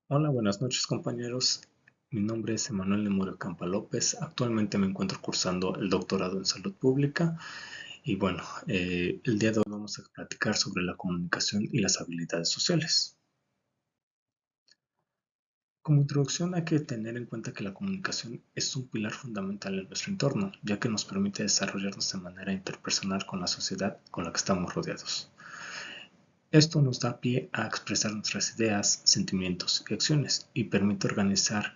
Hola, buenas noches compañeros. Mi nombre es Emanuel Lemurio Campa López. Actualmente me encuentro cursando el doctorado en salud pública y bueno, el día de hoy vamos a platicar sobre la comunicación y las habilidades sociales. Como introducción hay que tener en cuenta que la comunicación es un pilar fundamental en nuestro entorno, ya que nos permite desarrollarnos de manera interpersonal con la sociedad con la que estamos rodeados. Esto nos da pie a expresar nuestras ideas, sentimientos y acciones y permite organizar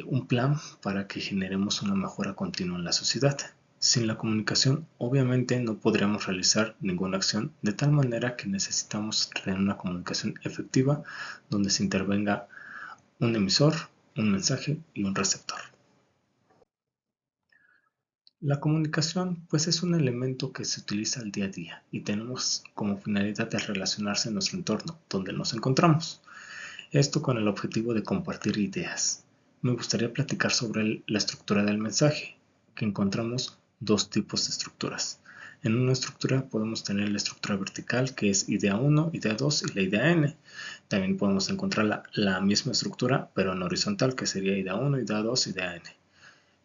un plan para que generemos una mejora continua en la sociedad. Sin la comunicación, obviamente no podríamos realizar ninguna acción, de tal manera que necesitamos tener una comunicación efectiva donde se intervenga un emisor, un mensaje y un receptor. La comunicación pues es un elemento que se utiliza al día a día y tenemos como finalidad de relacionarse en nuestro entorno, donde nos encontramos. Esto con el objetivo de compartir ideas. Me gustaría platicar sobre la estructura del mensaje, que encontramos dos tipos de estructuras. En una estructura podemos tener la estructura vertical, que es idea 1, idea 2 y la idea n. También podemos encontrar la misma estructura, pero en horizontal, que sería idea 1, idea 2, idea n.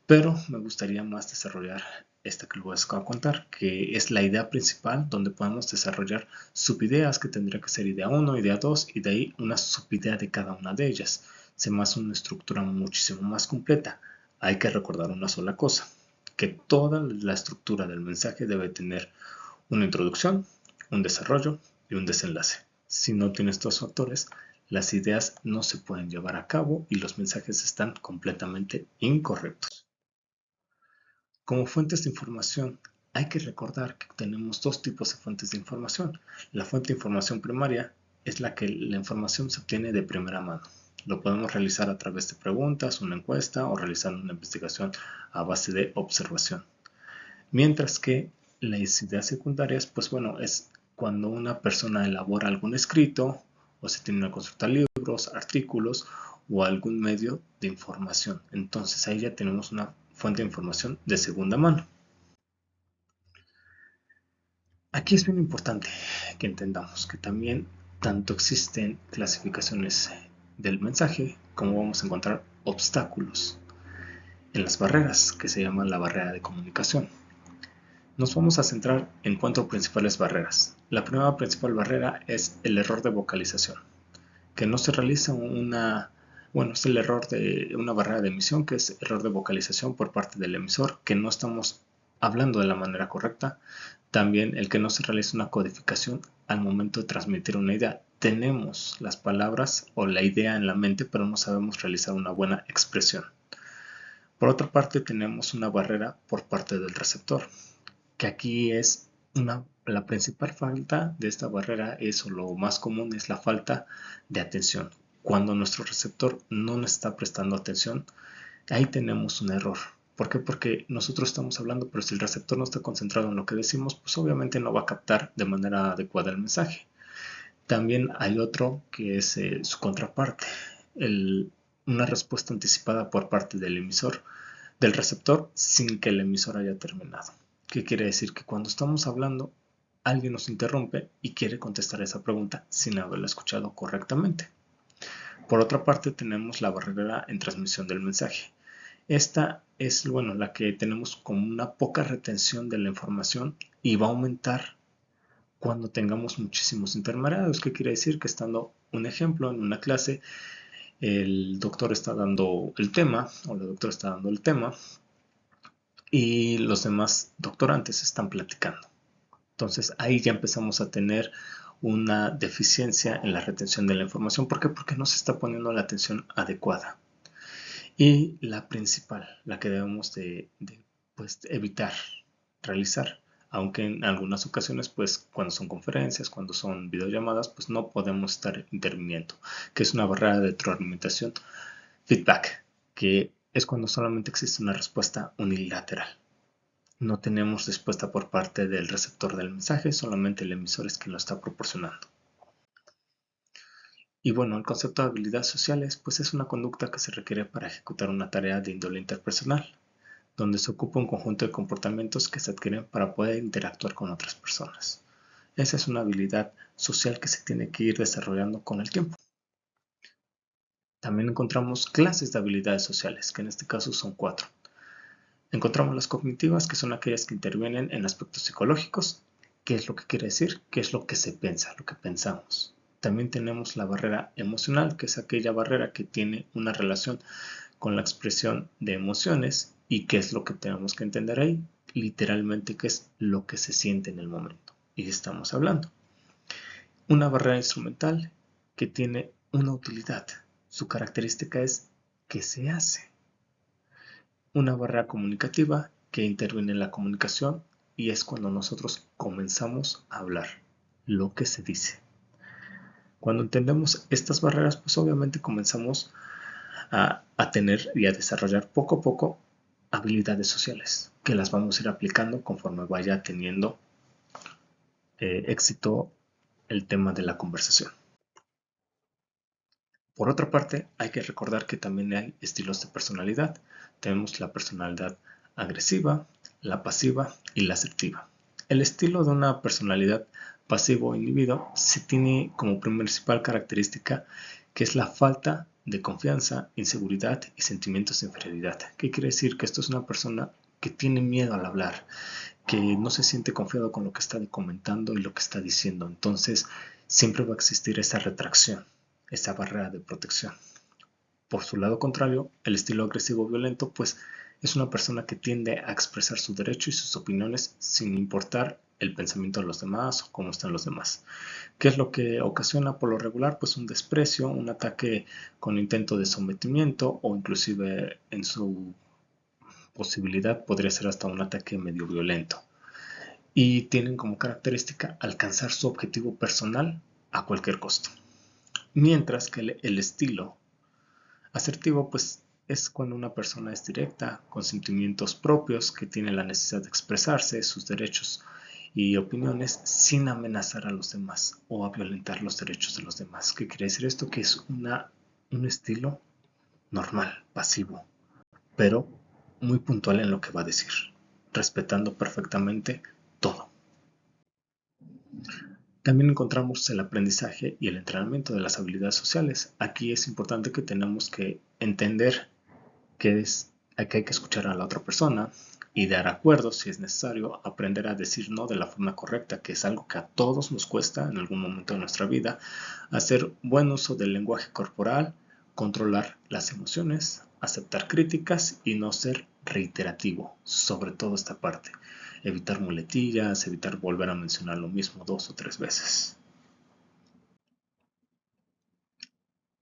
Pero me gustaría más desarrollar esta que les voy a contar, que es la idea principal donde podemos desarrollar subideas, que tendría que ser idea 1, idea 2 y de ahí una subidea de cada una de ellas. Se me hace una estructura muchísimo más completa. Hay que recordar una sola cosa, que toda la estructura del mensaje debe tener una introducción, un desarrollo y un desenlace. Si no tiene estos factores, las ideas no se pueden llevar a cabo y los mensajes están completamente incorrectos. Como fuentes de información, hay que recordar que tenemos dos tipos de fuentes de información. La fuente de información primaria es la que la información se obtiene de primera mano. Lo podemos realizar a través de preguntas, una encuesta o realizando una investigación a base de observación. Mientras que las ideas secundarias, pues bueno, es cuando una persona elabora algún escrito o se tiene una consulta libros, artículos o algún medio de información. Entonces ahí ya tenemos una fuente de información de segunda mano. Aquí es bien importante que entendamos que también tanto existen clasificaciones del mensaje como vamos a encontrar obstáculos en las barreras, que se llama la barrera de comunicación. Nos vamos a centrar en cuatro principales barreras. La primera principal barrera es el error de vocalización, que no se realiza es el error de una barrera de emisión, que es error de vocalización por parte del emisor, que no estamos hablando de la manera correcta. También el que no se realiza una codificación al momento de transmitir una idea. Tenemos las palabras o la idea en la mente, pero no sabemos realizar una buena expresión. Por otra parte, tenemos una barrera por parte del receptor, que aquí es la principal falta de esta barrera es, o lo más común, es la falta de atención. Cuando nuestro receptor no nos está prestando atención, ahí tenemos un error. ¿Por qué? Porque nosotros estamos hablando, pero si el receptor no está concentrado en lo que decimos, pues obviamente no va a captar de manera adecuada el mensaje. También hay otro que es su contraparte, una respuesta anticipada por parte del emisor, del receptor, sin que el emisor haya terminado. ¿Qué quiere decir? Que cuando estamos hablando, alguien nos interrumpe y quiere contestar esa pregunta sin haberla escuchado correctamente. Por otra parte, tenemos la barrera en transmisión del mensaje. Esta es, bueno, la que tenemos como una poca retención de la información y va a aumentar cuando tengamos muchísimos intermediarios. ¿Qué quiere decir? Que estando un ejemplo en una clase, el doctor está dando el tema o la doctora está dando el tema y los demás doctorantes están platicando. Entonces ahí ya empezamos a tener una deficiencia en la retención de la información. ¿Por qué? Porque no se está poniendo la atención adecuada. Y la principal, la que debemos pues, evitar realizar, aunque en algunas ocasiones, pues cuando son conferencias, cuando son videollamadas, pues no podemos estar interviniendo, que es una barrera de retroalimentación, feedback, que es cuando solamente existe una respuesta unilateral. No tenemos respuesta por parte del receptor del mensaje, solamente el emisor es quien lo está proporcionando. Y bueno, el concepto de habilidades sociales, pues es una conducta que se requiere para ejecutar una tarea de índole interpersonal, donde se ocupa un conjunto de comportamientos que se adquieren para poder interactuar con otras personas. Esa es una habilidad social que se tiene que ir desarrollando con el tiempo. También encontramos clases de habilidades sociales, que en este caso son 4. Encontramos las cognitivas, que son aquellas que intervienen en aspectos psicológicos. ¿Qué es lo que quiere decir? ¿Qué es lo que se piensa, lo que pensamos? También tenemos la barrera emocional, que es aquella barrera que tiene una relación con la expresión de emociones. ¿Y qué es lo que tenemos que entender ahí? Literalmente, qué es lo que se siente en el momento. Y estamos hablando. Una barrera instrumental que tiene una utilidad. Su característica es que se hace. Una barrera comunicativa que interviene en la comunicación y es cuando nosotros comenzamos a hablar, lo que se dice. Cuando entendemos estas barreras, pues obviamente comenzamos a tener y a desarrollar poco a poco habilidades sociales que las vamos a ir aplicando conforme vaya teniendo éxito el tema de la conversación. Por otra parte, hay que recordar que también hay estilos de personalidad. Tenemos la personalidad agresiva, la pasiva y la asertiva. El estilo de una personalidad pasivo o inhibido se tiene como principal característica que es la falta de confianza, inseguridad y sentimientos de inferioridad. ¿Qué quiere decir? Que esto es una persona que tiene miedo al hablar, que no se siente confiado con lo que está comentando y lo que está diciendo. Entonces, siempre va a existir esa retracción, esa barrera de protección. Por su lado contrario, el estilo agresivo violento, pues es una persona que tiende a expresar su derecho y sus opiniones sin importar el pensamiento de los demás o cómo están los demás. ¿Qué es lo que ocasiona por lo regular? Pues un desprecio, un ataque con intento de sometimiento o inclusive en su posibilidad podría ser hasta un ataque medio violento. Y tienen como característica alcanzar su objetivo personal a cualquier costo. Mientras que el estilo asertivo pues es cuando una persona es directa, con sentimientos propios, que tiene la necesidad de expresarse, sus derechos y opiniones sin amenazar a los demás o a violentar los derechos de los demás. ¿Qué quiere decir esto? Que es un estilo normal, pasivo, pero muy puntual en lo que va a decir, respetando perfectamente todo. También encontramos el aprendizaje y el entrenamiento de las habilidades sociales. Aquí es importante que tenemos que entender que hay que escuchar a la otra persona y dar acuerdos si es necesario, aprender a decir no de la forma correcta, que es algo que a todos nos cuesta en algún momento de nuestra vida, hacer buen uso del lenguaje corporal, controlar las emociones, aceptar críticas y no ser reiterativo, sobre todo esta parte. Evitar muletillas, evitar volver a mencionar lo mismo 2 o 3 veces.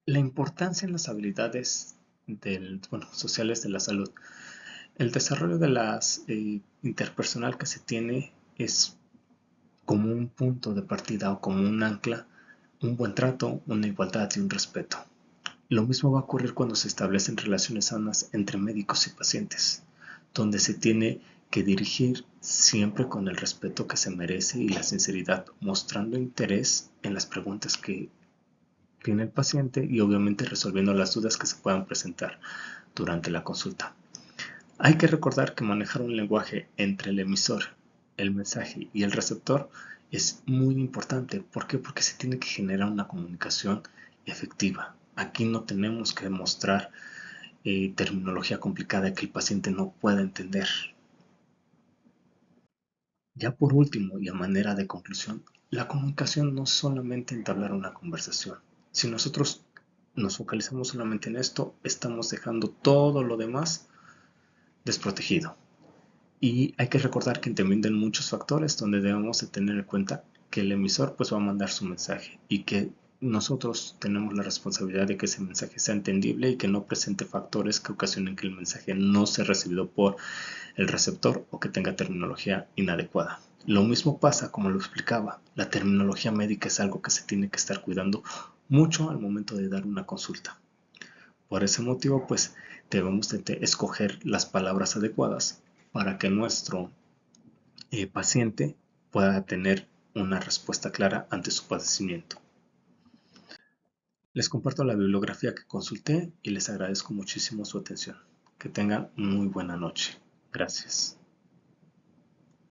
La importancia en las habilidades sociales de la salud. El desarrollo de las interpersonal que se tiene es como un punto de partida o como un ancla, un buen trato, una igualdad y un respeto. Lo mismo va a ocurrir cuando se establecen relaciones sanas entre médicos y pacientes, donde se tiene que dirigir siempre con el respeto que se merece y la sinceridad, mostrando interés en las preguntas que tiene el paciente y obviamente resolviendo las dudas que se puedan presentar durante la consulta. Hay que recordar que manejar un lenguaje entre el emisor, el mensaje y el receptor es muy importante. ¿Por qué? Porque se tiene que generar una comunicación efectiva. Aquí no tenemos que demostrar terminología complicada que el paciente no pueda entender. Ya por último y a manera de conclusión, la comunicación no es solamente entablar una conversación. Si nosotros nos focalizamos solamente en esto, estamos dejando todo lo demás desprotegido. Y hay que recordar que intervienen muchos factores donde debemos de tener en cuenta que el emisor pues va a mandar su mensaje y que nosotros tenemos la responsabilidad de que ese mensaje sea entendible y que no presente factores que ocasionen que el mensaje no sea recibido por el receptor o que tenga terminología inadecuada. Lo mismo pasa, como lo explicaba, la terminología médica es algo que se tiene que estar cuidando mucho al momento de dar una consulta. Por ese motivo, pues debemos de escoger las palabras adecuadas para que nuestro paciente pueda tener una respuesta clara ante su padecimiento. Les comparto la bibliografía que consulté y les agradezco muchísimo su atención. Que tengan muy buena noche. Gracias.